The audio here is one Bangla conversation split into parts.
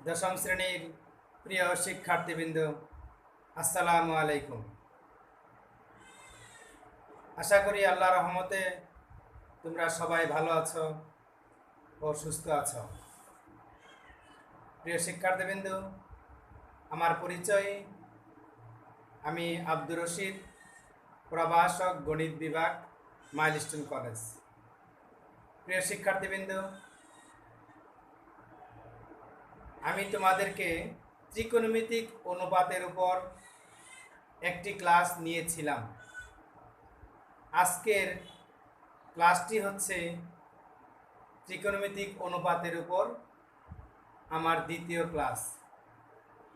দশম শ্রেণীর প্রিয় শিক্ষার্থীবৃন্দ, আসসালামু আলাইকুম। আশা করি আল্লাহর রহমতে তোমরা সবাই ভালো আছো ও সুস্থ আছো। প্রিয় শিক্ষার্থীবৃন্দ, আমার পরিচয়, আমি আব্দুর রশিদ, প্রভাষক, গণিত বিভাগ, মাইলস্টোন কলেজ। প্রিয় শিক্ষার্থীবৃন্দ, আমি তোমাদেরকে ত্রিকোণমিতিক অনুপাতের উপর একটি ক্লাস নিয়েছিলাম। আজকের ক্লাসটি হচ্ছে ত্রিকোণমিতিক অনুপাতের উপর আমার দ্বিতীয় ক্লাস।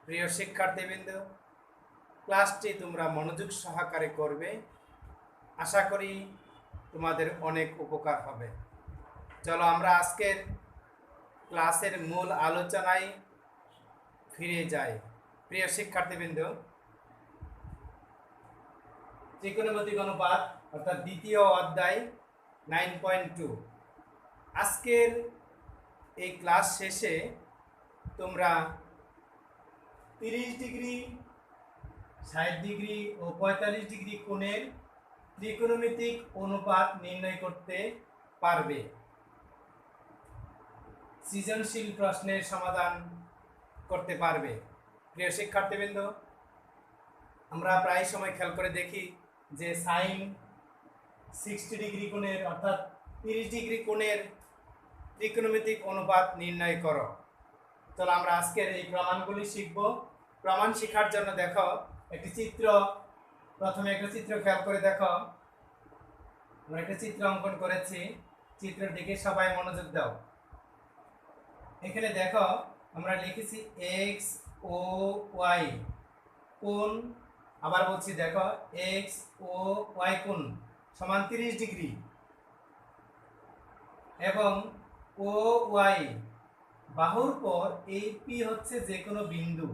প্রিয় শিক্ষার্থীবৃন্দ, ক্লাসটি তোমরা মনোযোগ সহকারে করবে। আশা করি তোমাদের অনেক উপকার হবে। চলো আমরা আজকের ক্লাসের মূল আলোচনায় ফিরে যাই। প্রিয় শিক্ষার্থীবৃন্দ, ত্রিকোণমিতিক অনুপাত অর্থাৎ দ্বিতীয় অধ্যায় 9.2। আজকের এই ক্লাস শেষে তোমরা 30 ডিগ্রি, 60 ডিগ্রি ও 45 ডিগ্রি কোণের ত্রিকোণমিতিক অনুপাত নির্ণয় করতে পারবে। সৃজনশীল প্রশ্নের সমাধান করতে পারবে। প্রিয় শিক্ষার্থীবৃন্দ, আমরা প্রায় সময় খেয়াল করে দেখি যে সাইন 60 ডিগ্রি কোণের অর্থাৎ 30 ডিগ্রি কোণের ত্রিকোণমিতিক অনুপাত নির্ণয় করো। চলো আমরা আজকের এই প্রমাণগুলি শিখব। প্রমাণ শেখার জন্য দেখো একটি চিত্র, প্রথমে একটা চিত্র খেয়াল করে দেখো। আমরা একটা চিত্র অঙ্কন করেছি, চিত্রের দিকে সবাই মনোযোগ দাও। এখানে দেখো আমরা লিখেছি এক্স ও ওয়াই কোণ, আবার বলছি দেখো এক্স ও ওয়াই কোণ সমান 30 ডিগ্রি এবং ও ওয়াই বাহুর পর এই পি হচ্ছে যে কোনো বিন্দু।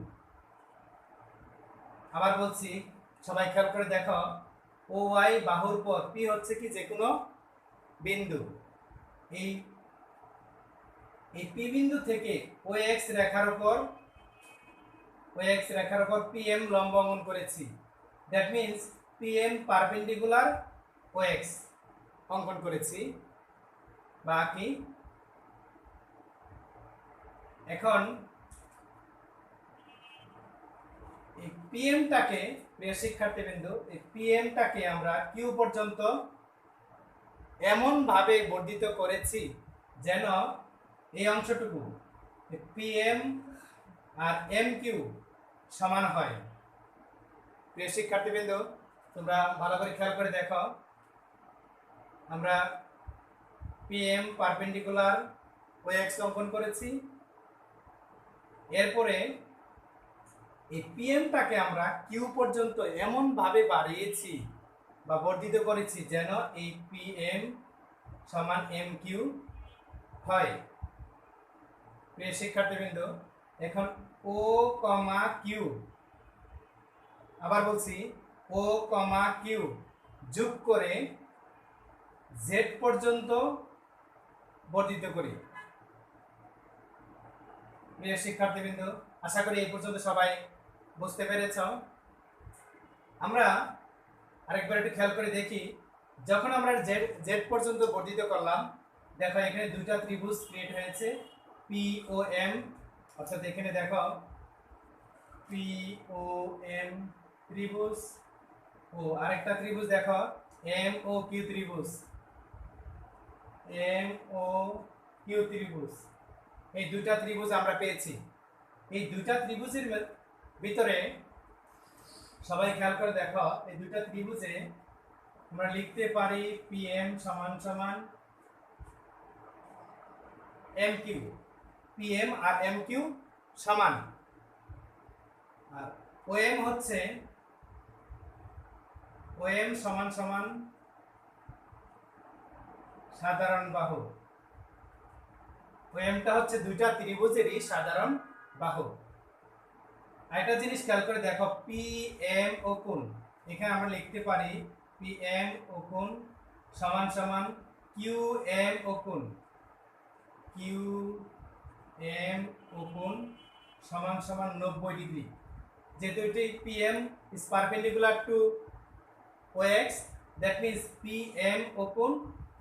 আবার বলছি, সবাই খেয়াল করে দেখো, ও ওয়াই বাহুর পর পি হচ্ছে কি যে কোনো বিন্দু। এই পি বিন্দু থেকে ও এক্স রেখার উপর পি এম লম্ব অঙ্কন করেছি। That means P M perpendicular O X অঙ্কন করেছি। বাকি এখন এই পিএমটাকে, প্রিয় শিক্ষার্থীবৃন্দ, এই পিএমটাকে আমরা কিউ পর্যন্ত এমন ভাবে বর্ধিত করেছি যেন এই অংশটুকু পিএম আর এম কিউ সমান হয়। প্রিয় শিক্ষার্থীবৃন্দ, তোমরা ভালো করে খেয়াল করে দেখো, আমরা পিএম পারপেন্ডিকুলার ও এক্স অঙ্কন করেছি। এরপরে এই পিএমটাকে আমরা কিউ পর্যন্ত এমন ভাবে বাড়িয়েছি বা বর্ধিত করেছি যেন এই পিএম সমান এম কিউ হয়। প্রিয় শিক্ষার্থীবৃন্দ, এখন ও কমা কিউ, আবার বলছি ও কমা কিউ যোগ করে জেড পর্যন্ত বর্ধিত করি। প্রিয় শিক্ষার্থীবৃন্দ, আশা করি এই পর্যন্ত সবাই বুঝতে পেরেছ। আমরা আরেকবার একটু খেয়াল করে দেখি, যখন আমরা জেড পর্যন্ত বর্ধিত করলাম, দেখো এখানে দুইটা ত্রিভুজ ক্রিয়েট হয়েছে, পি ও এম। অর্থাৎ এখানে দেখো পি ও এম ত্রিভুজ ও আরেকটা ত্রিভুজ দেখো এম ও কিউ ত্রিভুজ, এম ও কিউ ত্রিভুজ। এই দুইটা ত্রিভুজ আমরা পেয়েছি। এই দুইটা ত্রিভুজের ভিতরে সবাই খেয়াল করে দেখো, এই দুইটা ত্রিভুজে আমরা লিখতে পারি পিএম সমান সমান এম কিউ। পিএম আর এম কিউ সমান, আর ওএম হচ্ছে ওএম সমান সমান সাধারণ বাহু। ওএমটা হচ্ছে দুইটা ত্রিভুজেরই সাধারণ বাহু। আরেকটা জিনিস খেয়াল করে দেখো, পি এম ও কোণ, এখানে আমরা লিখতে পারি পি এম ও কোণ সমান সমান কিউ এম ও কোণ, কিউ এম ও কোণ সমান সমান 90 ডিগ্রি। যেহেতু এটি PM is perpendicular to OX, that means PM upon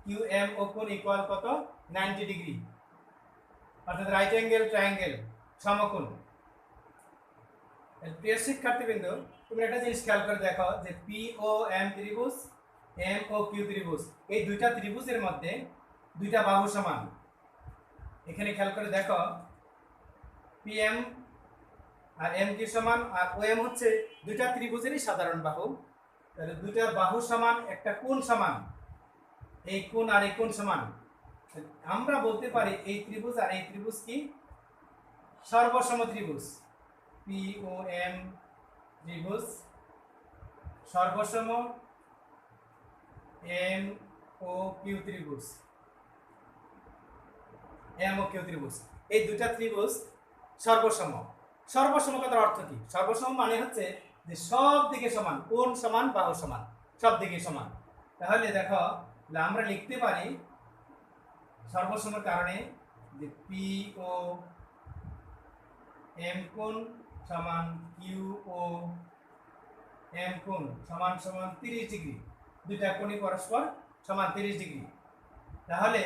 QM upon equal কত 90 ডিগ্রি, অর্থাৎ রাইট অ্যাঙ্গেল ট্রায়াঙ্গেল সমকোণ। প্রিয় শিক্ষার্থীবৃন্দ, তুমি একটা জিনিস খেয়াল করে দেখো যে POM ত্রিভুজ, MOQ ত্রিভুজ, এই দুইটা ত্রিভুজের মধ্যে দুইটা বাহু সমান। এখানে খেয়াল করে দেখো PM আর MQ সমান, আর OM হচ্ছে দুইটা ত্রিভুজেরই সাধারণ বাহু। তাহলে দুইটা বাহু সমান, একটা কোণ সমান, এই কোণ আর এই কোণ সমান। আমরা বলতে পারি এই ত্রিভুজ আর এই ত্রিভুজ কি সর্বসম ত্রিভুজ। POM ত্রিভুজ সর্বসম, MOQ ত্রিভুজ, MOQ ত্রিভুজ, এই দুইটা ত্রিভুজ সর্বসম। সর্বসম কথার অর্থ কি? সর্বসম মানে হচ্ছে যে সব দিকে সমান, কোণ সমান, বাহু সমান, সব দিকে সমান। তাহলে দেখো আমরা লিখতে পারি সর্বসমের কারণে যে POM কোণ সমান QOM কোণ সমান সমান 30 ডিগ্রি। দুইটা কোণই পরস্পর সমান 30 ডিগ্রি। তাহলে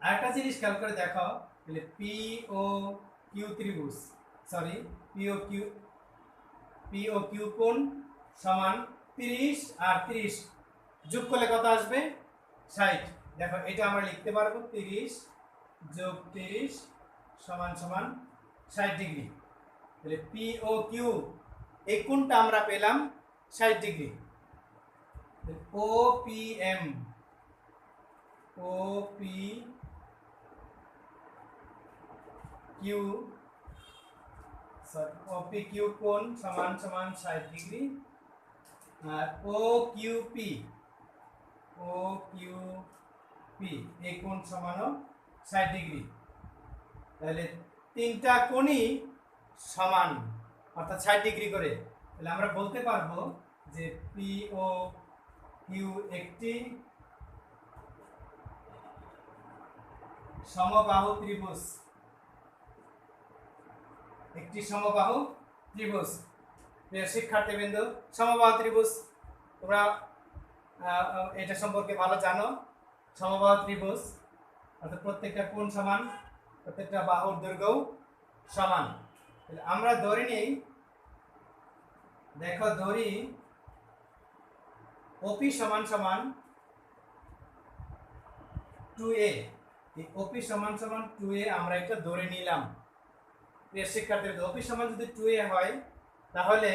আরেকটা জিনিস খেয়াল করে দেখো, তাহলে POQ ত্রিভুজ, সরি POQ কোণ সমান 30 আর 30 যোগ করলে কত আসবে? 60। দেখো এটা আমরা লিখতে পারবো 30 যোগ 30 সমান সমান 60 ডিগ্রি। তাহলে POQ এই কোণটা আমরা পেলাম 60 ডিগ্রি। OPM OPQ কোণ সমান সমান 60 ডিগ্রি, আর OQP এই কোণ সমানও 60 ডিগ্রি। তাহলে তিনটা কোণই সমান, অর্থাৎ 60 ডিগ্রি করে। তাহলে আমরা বলতে পারবো যে POQ একটি সমবাহু ত্রিভুজ, একটি সমবাহু ত্রিভুজ। প্রিয় শিক্ষার্থীবৃন্দ, সমবাহু ত্রিভুজ তোমরা এটা সম্পর্কে ভালো জানো। সমবাহু ত্রিভুজ অর্থাৎ প্রত্যেকটা কোণ সমান, প্রত্যেকটা বাহুর দৈর্ঘ্য সমান। আমরা ধরে নিই, দেখো ধরি OP সমান সমান 2A। এই OP সমান সমান 2A আমরা একটা ধরে নিলাম। প্রিয় শিক্ষার্থীদের, OP সমান যদি 2A হয় তাহলে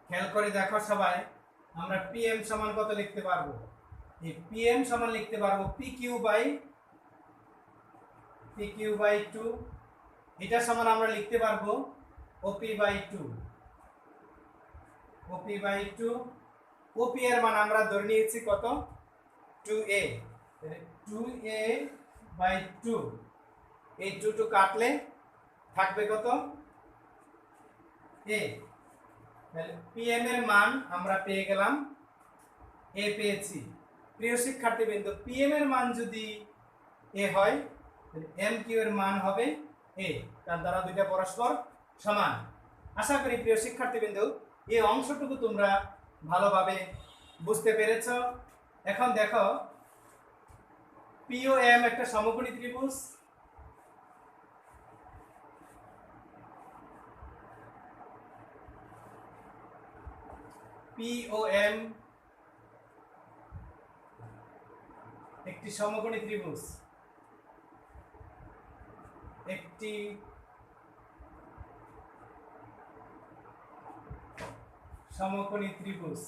খেয়াল করে দেখো সবাই, আমরা PM সমান কত লিখতে পারবো? এই PM সমান লিখতে পারবো PQ বাই 2। এটা সমান আমরা লিখতে পারবো OP বাই 2। OP এর মান আমরা ধরে নিয়েছি কত? 2A। 2A বাই 2, এই 2 কাটলে থাকবে কত? A। তাহলে PM এর মান আমরা পেয়ে গেলাম, A পেয়েছি। প্রিয় শিক্ষার্থীবৃন্দ, PM এর মান যদি A হয় তাহলে MQ এর মান হবে A, তার দ্বারা দুইটা পরস্পর সমান। আশা করি প্রিয় শিক্ষার্থীবৃন্দ এই অংশটুকু তোমরা ভালোভাবে বুঝতে পেরেছো। এখন দেখো POM একটা সমকোণী ত্রিভুজ, POM একটি সমকোণী ত্রিভুজ, একটি সমকোণী ত্রিভুজ,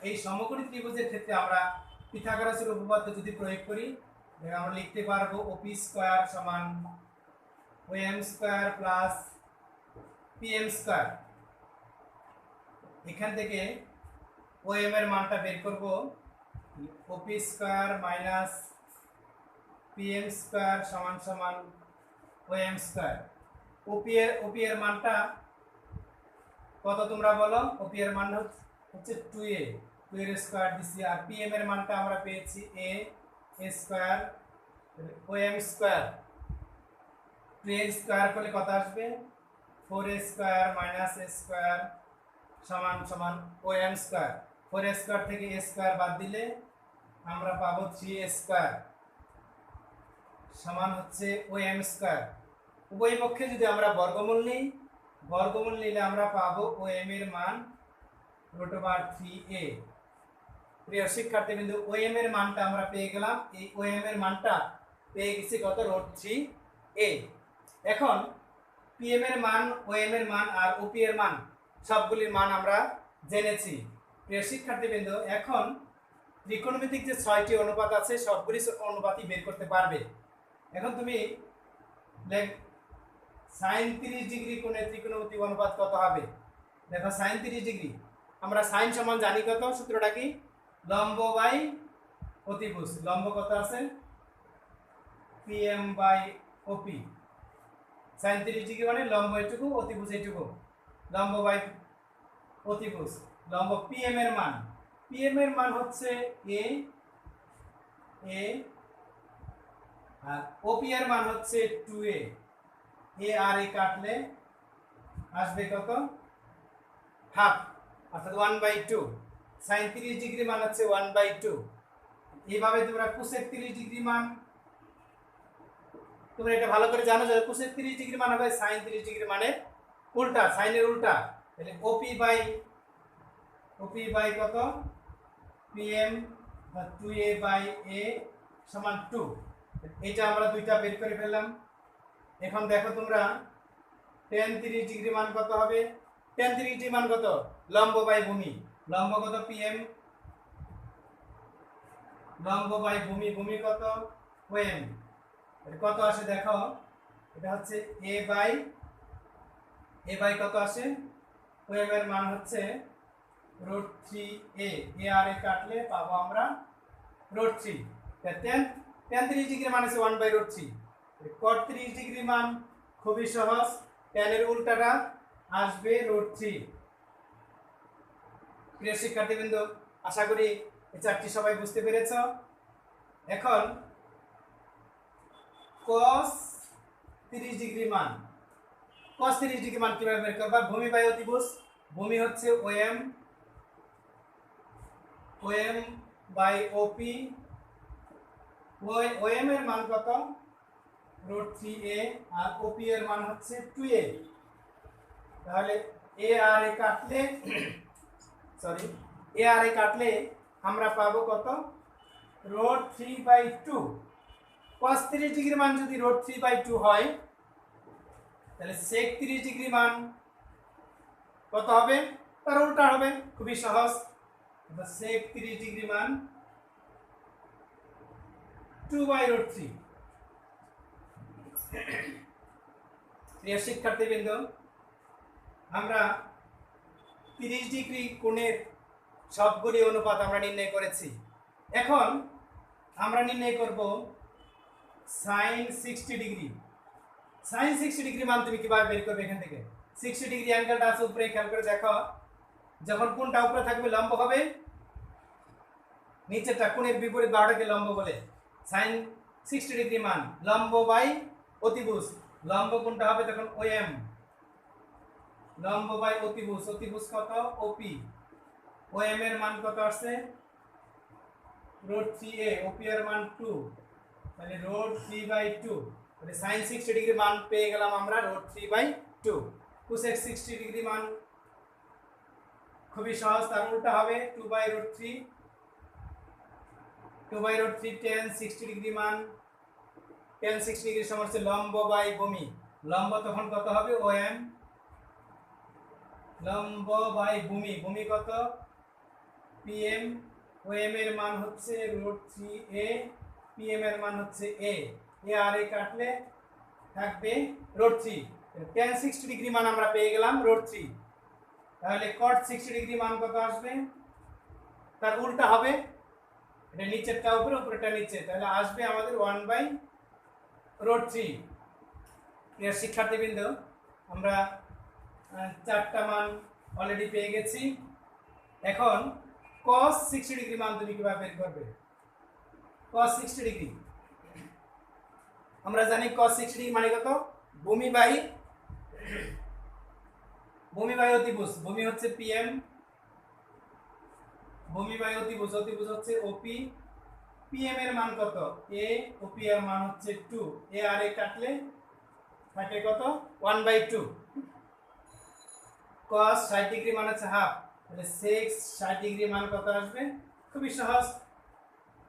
এই সমকোণী ত্রিভুজের ক্ষেত্রে আমরা পিথাগোরাসের উপপাদ্য যদি প্রয়োগ করি, আমরা লিখতে পারবো OP স্কয়ার সমান OM square plus PM square. এখান থেকে OM এর মানটা বের করব, OP square minus PM square সমান সমান OM স্কয়ার। OP এর মানটা কত তোমরা বলো? OP এর মান হচ্ছে 2A, 2 এর স্কয়ার দিছি, আর PM এর মানটা আমরা পেয়েছি A square OM square, 2a square করলে কত আসবে? 4a square minus a square সমান সমান ওএম স্কয়ার। 4a স্কয়ার থেকে a স্কয়ার বাদ দিলে আমরা পাবো 3a স্কয়ার সমান হচ্ছে ওএম স্কয়ার। উভয় পক্ষে যদি আমরা বর্গমূল নিই, বর্গমূল নিলে আমরা পাবো ওএম এর মান √3a। প্রিয় শিক্ষার্থীবৃন্দু, ওএম এর মানটা আমরা পেয়ে গেলাম। এই ওএম এর মানটা পেয়ে গেছি কত? √3a। এখন পিএম এর মান, ওএম এর মান আর ওপি এর মান সবগুলির মান আমরা জেনেছি। প্রিয় শিক্ষার্থীবৃন্দু, এখন ত্রিকোণমিতিক যে 6টি অনুপাত আছে সবগুলি অনুপাতই বের করতে পারবে। এখন তুমি sin 30 ডিগ্রি কোণে ত্রিকোণমিতিক অনুপাত কত হবে? দেখো sin 30 ডিগ্রি, আমরা sin সমান জানি কত? সূত্রটা কি? লম্ব বাই অতিভুজ। লম্ব কত আছে? PM by OP. sin 30 degree মানে লম্ব এটুকু, অতিভুজ এটুকু। লম্ব বাই অতিভুজ। লম্ব পিএম এর মান, পিএম এর মান হচ্ছে a, আর ওপি এর মান হচ্ছে 2a। এ আর এ কাটলে আসবে কত? হাফ, অর্থাৎ 1/2। sin 30 ডিগ্রি মান হচ্ছে 1/2। এইভাবে তোমরা কোসেক 30 ডিগ্রি মান, তোমরা এটা ভালো করে জানো যে কোসেক 30 ডিগ্রি মান হবে sin 30 ডিগ্রি মানে উল্টা, সাইনের উল্টা। তাহলে ওপি বাই কত? পিএম বা 2a বাই a সমান 2। এটা আমরা দুইটা বের করে ফেললাম। এখন দেখো তোমরা tan 30 ডিগ্রি মান কত হবে? tan 30 ডিগ্রি মান কত? লম্ব বাই ভূমি। লম্ব কত? পিএম। লম্ব বাই ভূমি, ভূমি কত? ওএম। এটা কত আসে দেখো, এটা হচ্ছে a বাই কত আসে? ওএম এর মান হচ্ছে √3a। এ আর এ কাটলে পাবো আমরা √3। tan 30 ডিগ্রি মান হচ্ছে 1/√3। cot 30 ডিগ্রি মান খুবই সহজ, tan এর উল্টাটা আসবে √3। প্রিয় শিক্ষার্থীবৃন্দ, আশা করি এই চারটি সবাই বুঝতে পেরেছ। এখন cos 30 ডিগ্রি মান, cos 30 ডিগ্রি মান কিভাবে বের করবা? ভূমি বাই অতিভুজ। ভূমি হচ্ছে ওএম বাই ওপি। ওএম এর মান কত? √3a, আর ওপি এর মান হচ্ছে 2a। তাহলে এ আর এ কাটলে আমরা পাবো কত? √3/2। cos 30 ডিগ্রি মান যদি √3/2 হয়, তাহলে sec 30 ডিগ্রি মান কত হবে? তার উল্টা হবে, খুবই সহজ। sec 30 ডিগ্রি মান 2/√3। প্রিয় শিক্ষার্থীবৃন্দ, আমরা 30 ডিগ্রি কোণের সবগুলি অনুপাত আমরা নির্ণয় করেছি। এখন আমরা নির্ণয় করব sin 60 ডিগ্রি। sin 60 ডিগ্রি মান তুমি কিভাবে বের করবে? এখান থেকে 60 ডিগ্রি অ্যাঙ্গেলটা আছে উপরে, খেয়াল করে দেখো। যখন কোণটা উপরে থাকবে লম্ব হবে, নিচেরটা কোণের বিপরীত বাহুটাকে লম্ব বলে। sin 60 ডিগ্রি মান লম্ব বাই অতিভুজ। লম্ব কোণটা হবে তখন ওএম। লম্ব বাই অতিভুজ, অতিভুজ কত? ওপি। ওএম এর মান কত আসছে? √3a। ওপি এর মান 2, তাহলে √3/2। তাহলে sin 60 ডিগ্রি মান পেয়ে গেলাম আমরা √3/2। cosec 60 ডিগ্রি মান খুবই সহজ, তার উল্টা হবে 2/√3। 2/√3 tan 60 ডিগ্রি মান, tan 60 ডিগ্রি সমান হচ্ছে লম্ব বাই ভূমি। লম্ব তখন কত হবে? ওএম। লম্ব বাই ভূমি, ভূমি কত? পিএম। ওএম এর মান হচ্ছে √3a, পিএম এর মান হচ্ছে a। এ আর এ কাটলে থাকবে √3। tan 60 ডিগ্রি মান আমরা পেয়ে গেলাম √3। তাহলে cot 60 ডিগ্রি মান কত আসবে? তার উল্টা হবে, এটা নিচেরটা উপরে, উপরেরটা নিচে, তাহলে আসবে আমাদের 1/√3। প্রিয় শিক্ষার্থীবৃন্দ, আমরা 4টা মান অলরেডি পেয়ে গেছি। এখন cos 60 ডিগ্রি মান তুমি কিভাবে বের করবে? cos 60 ডিগ্রি, আমরা জানি cos 60 ডিগ্রি মানে কত, ভূমি বাই অতিভুজ, ভূমি হচ্ছে পিএম, ভূমি বাই অতিভুজ, অতিভুজ হচ্ছে ওপি, পিএম এর মান কত এ, ওপি এর মান হচ্ছে 2, এ আর এ কাটলে থাকে কত 1/2, cos 60 ডিগ্রি মানে হচ্ছে হাফ, তাহলে 6 60 ডিগ্রি মান কত আসবে, খুবই সহজ,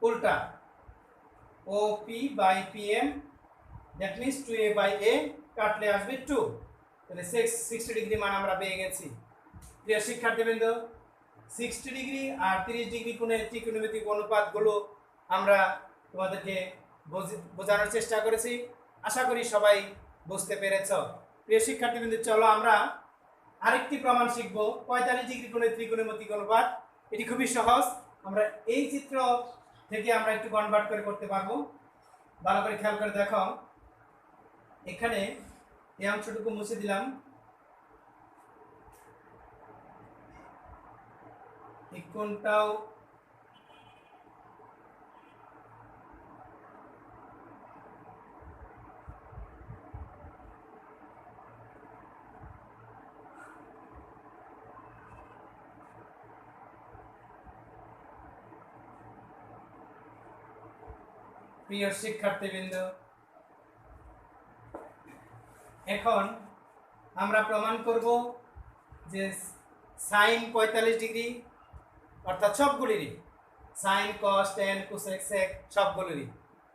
উল্টা OP by PM, that means 2a by a কাটলে আসবে 2, তাহলে 60 ডিগ্রি মান আমরা পেয়ে গেছি। প্রিয় শিক্ষার্থীবৃন্দ, 60 ডিগ্রি আর 30 ডিগ্রি কোণের ত্রিকোণমিতিক অনুপাতগুলো আমরা তোমাদেরকে বোঝানোর চেষ্টা করেছি, আশা করি সবাই বুঝতে পেরেছ। প্রিয় শিক্ষার্থীবৃন্দ, চলো আমরা আরেকটি প্রমাণ শিখব, 45 ডিগ্রি কোণের ত্রিকোণমিতিক অনুপাত। এটি খুবই সহজ, আমরা এই চিত্র থেকে আমরা একটু কনভার্ট করে করতে পারবো। ভালো করে খেয়াল করে দেখো, এখানে এই অংশটুকু মুছে দিলাম, এই কোণটাও প্রিয় শিক্ষার্থীবৃন্দ, এখন আমরা প্রমাণ করব যে সাইন 45 ডিগ্রি অর্থাৎ সবগুলিরই, sine cos tan cosec sec সবগুলিরই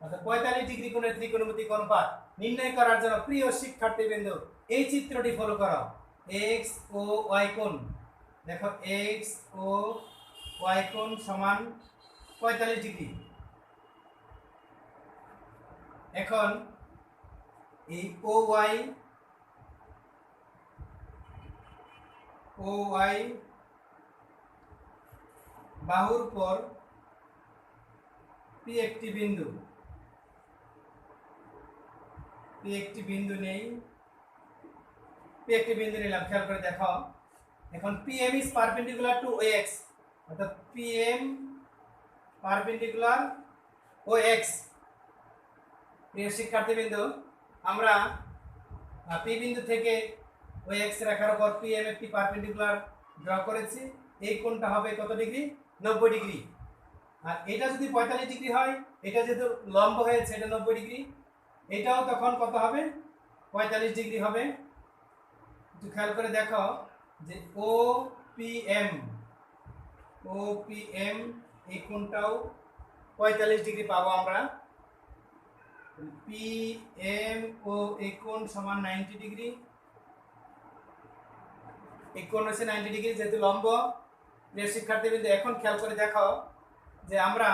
অর্থাৎ 45 ডিগ্রি কোণের ত্রিকোণমিতিক অনুপাত নির্ণয় করার জন্য প্রিয় শিক্ষার্থীবৃন্দ এই চিত্রটি ফলো করো। এক্স ও ওয়াই কোণ, দেখো এক্স ও ওয়াই কোণ সমান 45 ডিগ্রি। এখন এই ও ওয়াই বাহুর পর পি একটি বিন্দু, নেই, পি একটি বিন্দু নিলাম, খেয়াল করে দেখো। এখন PM is perpendicular to OX, অর্থাৎ পিএম পারপেন্ডিকুলার ওএক্স। প্রিয় শিক্ষার্থীবৃন্দ, আমরা পি বিন্দু থেকে ওএক্স রেখার উপর পিএম একটি পারপেন্ডিকুলার ড্র করেছি। এই কোণটা হবে কত ডিগ্রি, 90 ডিগ্রি। আর এটা যদি 45 ডিগ্রি হয়, এটা যেহেতু লম্ব হয়েছে এটা 90 ডিগ্রি, এটাও তখন কত হবে, 45 ডিগ্রি হবে। একটু খেয়াল করে দেখো যে ও পিএম এই কোণটাও 45 ডিগ্রি পাবো আমরা। পিএম ও এই কোণ সমান 90 ডিগ্রি, এই কোণ হচ্ছে 90 ডিগ্রি যেহেতু লম্ব। প্রিয় শিক্ষার্থীবৃন্দ, এখন খেয়াল করে দেখো যে আমরা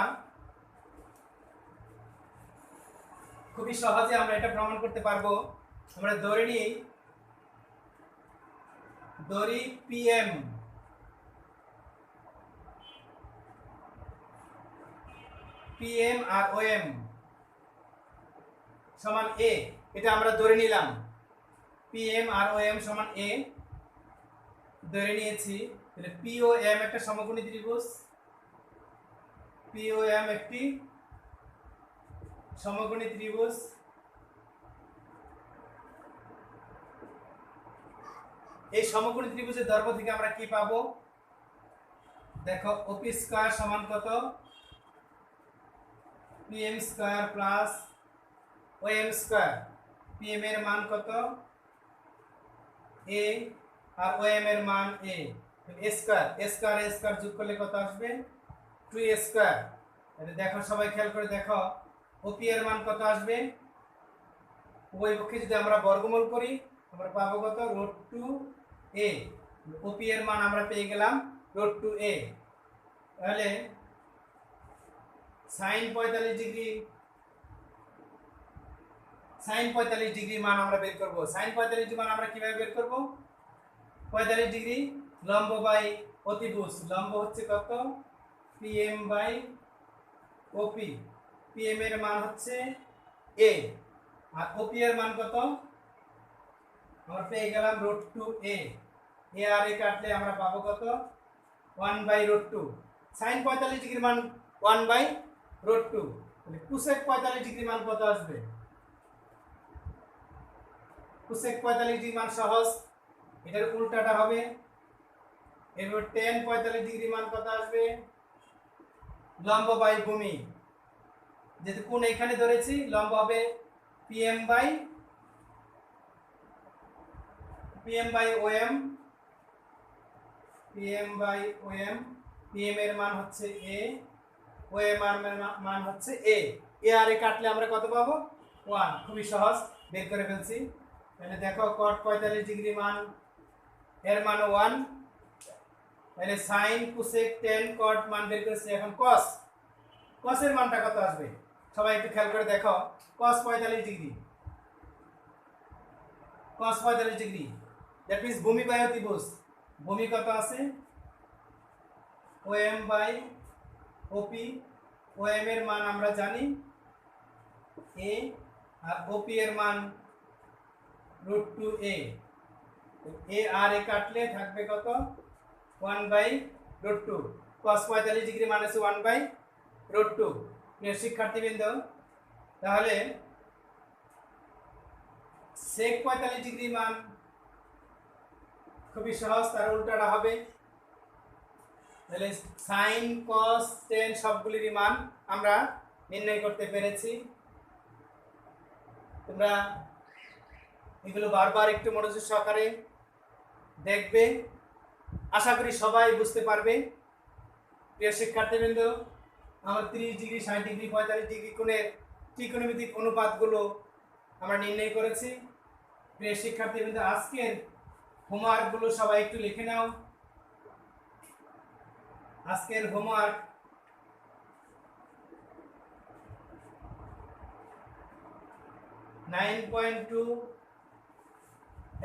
খুবই সহজে আমরা এটা প্রমাণ করতে পারবো। আমরা ধরে নিই, পিএম আর ওএম সমান এ, এটা আমরা ধরে নিলাম। পিএম আর ওএম সমান এ ধরে নিয়েছি, তাহলে পিওএম একটা সমকোণী ত্রিভুজ, পিওএম একটি সমকোণী ত্রিভুজ। এই সমকোণী ত্রিভুজের দৈর্ঘ্য থেকে আমরা কি পাবো, দেখো ওপি স্কয়ার সমান কত, PM square plus OM square. PM এর মান কত এ আর ওএম এর মান এ স্কয়ার যোগ করলে কত আসবে, 2a স্কয়ার। তাহলে দেখো সবাই খেয়াল করে দেখো, ওপি এর মান কত আসবে, উভয় পক্ষে যদি আমরা বর্গমূল করি আমরা পাবো কত, √2a। ওপি এর মান আমরা পেয়ে গেলাম √2a। তাহলে সাইন 45 ডিগ্রি মান আমরা বের করব। সাইন 45 ডিগ্রি মান আমরা কিভাবে বের করব, 45 ডিগ্রি লম্ব বাই অতিভুজ, লম্ব হচ্ছে কত, পিএম বাই ওপি। পিএম এর মান হচ্ছে এ আর ওপি এর মান কত, আমরা পেয়ে গেলাম √2a। এ আর এ কাটলে আমরা পাবো কত, 1/√2। সাইন 45 ডিগ্রির মান 1/√2, তাহলে কোসেক 45 ডিগ্রি মান কত আসবে, কোসেক 45 ডিগ্রি মান সহজ, এটার উল্টাটা হবে। এরপর টেন 45 ডিগ্রি মান কত আসবে? লম্ব বাই ভূমি, যেহেতু কোণ এখানে ধরেছি, লম্ব হবে পিএম বাই ওএম। পিএম এর মান হচ্ছে এ, ওএম এর মান হচ্ছে এ। এ আর এ কাটলে আমরা কত পাবো? 1। খুবই সহজ, বের করে ফেলছি। তাহলে দেখো cot 45 ডিগ্রি মান এর মান 1। তাহলে sin cosec tan cot মান বের করেছি। এখন cos এর মানটা কত আসবে? সবাই একটু খেয়াল করে দেখো। cos 45 ডিগ্রি, দ্যাট মিন্স ভূমি বাই অতিভুজ। ভূমি কত আছে? OM by OP. ওএম এর মান আমরা জানি এ, আর ওপি এর মান √2a। এ আর এ কাটলে থাকবে কত? 1/√2। cos 45 ডিগ্রি মান আছে 1/√2। প্রিয় শিক্ষার্থীবৃন্দ, তাহলে sec 45 ডিগ্রি মান খুবই সহজ, তার উল্টাটা হবে। তাহলে sin cos tan সবগুলির মান আমরা নির্ণয় করতে পেরেছি। তোমরা এগুলো বারবার একটু মনোযোগ সহকারে দেখবে, আশা করি সবাই বুঝতে পারবে। প্রিয় শিক্ষার্থীবৃন্দ, আমরা 30 ডিগ্রি, 60 ডিগ্রি, 45 ডিগ্রি কোণের ত্রিকোণমিতিক অনুপাতগুলো আমরা নির্ণয় করেছি। প্রিয় শিক্ষার্থীবৃন্দ, আজকের হোমওয়ার্কগুলো সবাই একটু লিখে নাও। আজকের হোমওয়ার্ক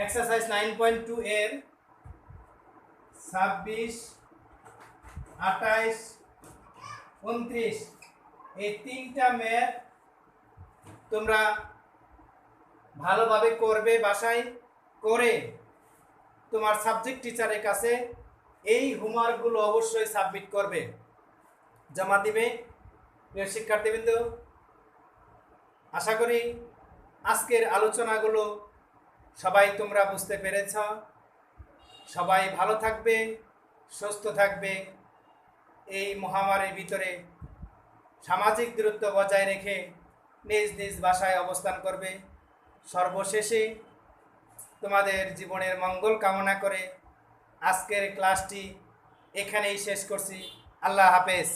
এক্সারসাইজ 9.2 এর 26, 28, 29 এই 3টা ম্যাথ তোমরা ভালোভাবে করবে, বাসায় করে তোমার সাবজেক্ট টিচারের কাছে এই হোমওয়ার্কগুলো অবশ্যই সাবমিট করবে, জমা দিবে। প্রিয় শিক্ষার্থীবৃন্দ, আশা করি আজকের আলোচনাগুলো সবাই তোমরা বুঝতে পেরেছ। সবাই ভালো থাকবে, সুস্থ থাকবে, এই মহামারীর ভিতরে সামাজিক দূরত্ব বজায় রেখে নিজ নিজ বাসায় অবস্থান করবে। সর্বশেষে তোমাদের জীবনের মঙ্গল কামনা করে আজকের ক্লাসটি এখানেই শেষ করছি। আল্লাহ হাফেজ।